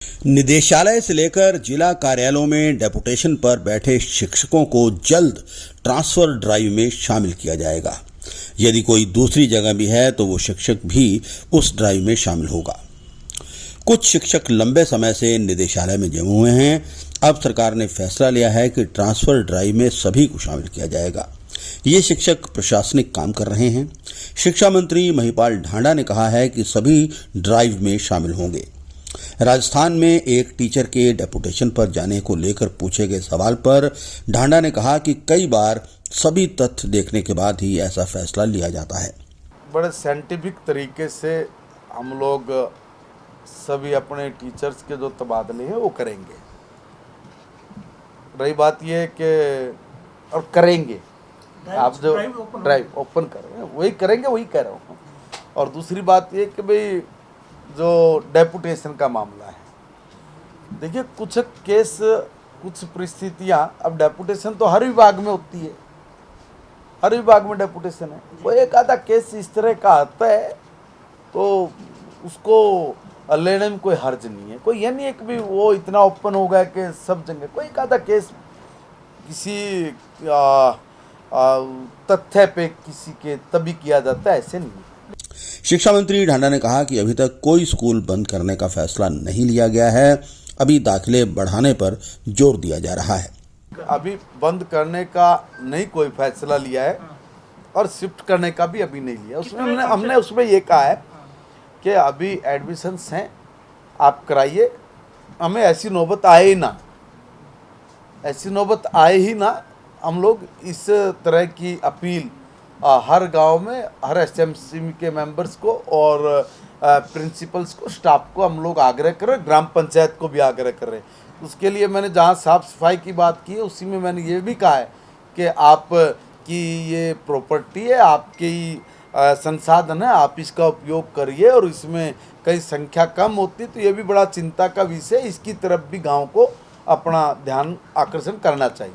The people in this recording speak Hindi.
निदेशालय से लेकर जिला कार्यालयों में डेपुटेशन पर बैठे शिक्षकों को जल्द ट्रांसफर ड्राइव में शामिल किया जाएगा। यदि कोई दूसरी जगह भी है तो वो शिक्षक भी उस ड्राइव में शामिल होगा। कुछ शिक्षक लंबे समय से निदेशालय में जमे हुए हैं। अब सरकार ने फैसला लिया है कि ट्रांसफर ड्राइव में सभी को शामिल किया जाएगा। ये शिक्षक प्रशासनिक काम कर रहे हैं। शिक्षा मंत्री महिपाल ढांडा ने कहा है कि सभी ड्राइव में शामिल होंगे। राजस्थान में एक टीचर के डेपुटेशन पर जाने को लेकर पूछे गए सवाल पर ढांडा ने कहा कि कई बार सभी तथ्य देखने के बाद ही ऐसा फैसला लिया जाता है। बड़े साइंटिफिक तरीके से हम लोग सभी अपने टीचर्स के जो तबादले हैं वो करेंगे। रही बात ये है कि और करेंगे, आप जो ड्राइव ओपन कर रहे हैं वही करेंगे, वही कह रहा हूँ। और दूसरी बात ये कि भाई जो डेपुटेशन का मामला है, देखिए कुछ केस, कुछ परिस्थितियाँ, अब डेपुटेशन तो हर विभाग में होती है, हर विभाग में डेपुटेशन है। वो एक आधा केस इस तरह का आता है तो उसको लेने में कोई हर्ज नहीं है। कोई ये नहीं है कि भाई वो इतना ओपन हो गया कि सब जगह, कोई एक आधा केस किसी तथ्य पे किसी के तभी किया जाता है, ऐसे नहीं। शिक्षा मंत्री ढांडा ने कहा कि अभी तक कोई स्कूल बंद करने का फैसला नहीं लिया गया है। अभी दाखिले बढ़ाने पर जोर दिया जा रहा है। अभी बंद करने का नहीं कोई फैसला लिया है और शिफ्ट करने का भी अभी नहीं लिया। उसमें हमने उसमें ये कहा है कि अभी एडमिशन्स हैं, आप कराइए, हमें ऐसी नौबत आए ही ना, ऐसी नौबत आए ही ना। हम लोग इस तरह की अपील हर गांव में, हर एसएमसी के मेंबर्स को और प्रिंसिपल्स को, स्टाफ को हम लोग आग्रह कर रहे हैं, ग्राम पंचायत को भी आग्रह कर रहे हैं। उसके लिए मैंने जहां साफ़ सफाई की बात की है, उसी में मैंने ये भी कहा है कि आप की ये प्रॉपर्टी है, आपकी संसाधन है, आप इसका उपयोग करिए। और इसमें कई संख्या कम होती तो ये भी बड़ा चिंता का विषय, इसकी तरफ भी गाँव को अपना ध्यान आकर्षण करना चाहिए।